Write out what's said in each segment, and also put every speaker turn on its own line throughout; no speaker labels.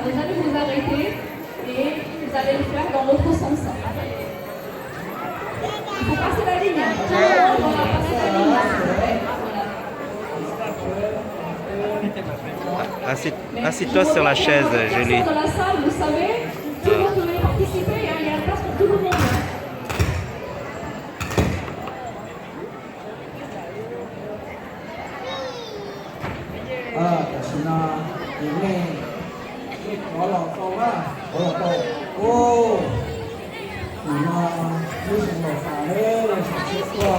vous allez vous arrêter et vous allez le faire dans l'autre sens. Il faut passer la ligne. Tout le monde doit passer la ligne. Voilà.
Assis-toi sur la chaise, Julie.
Dans la salle, vous savez, tout le monde peut participer, hein, il y a la place pour tout le monde.
Hiện nay có lò câu á, có lò câu. Ô, thì nó như sinh lò phá đấy, là sản xuất qua.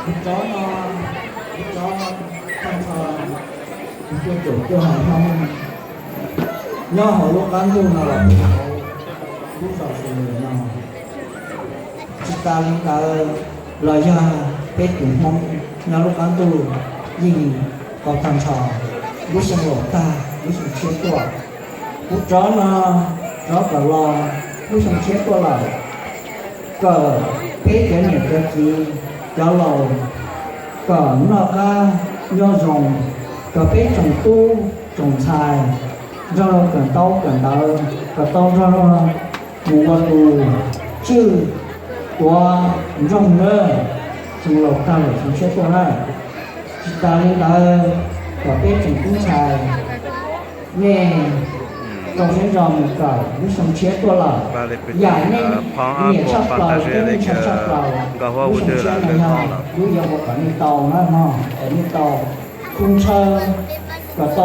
Thì chó nó không thờ. Cái chủ cho họ không. Nhớ họ lúc cán tu nào là lúc sau sự người nào. Chúng ta linh ta lời ra cái chủ mong nhớ lúc cán tu gì có tham trò. Lúc sinh lò ta, lúc sinh chết qua. Lúc chó nó cả lo, lúc sinh chết qua lại. Cờ cái này cái gì cho lầu. Cờ nó ca do rồng. Cờ cái trồng tu, trồng xài. Do nó cần tao, cần đỡ. Cờ tao do nó ngủ qua tù. Chứ qua rồng nữa. Sinh lò ta là sinh chết qua lại. Chúng ta lên ta có biết chúng cũng xài nghe trong cái dòng cả những sông chết qua là giải nên nghĩa sắp vào cái sắp vào những sông chết này ha, cứ giờ một cái tàu nó ở những tàu cung sơ và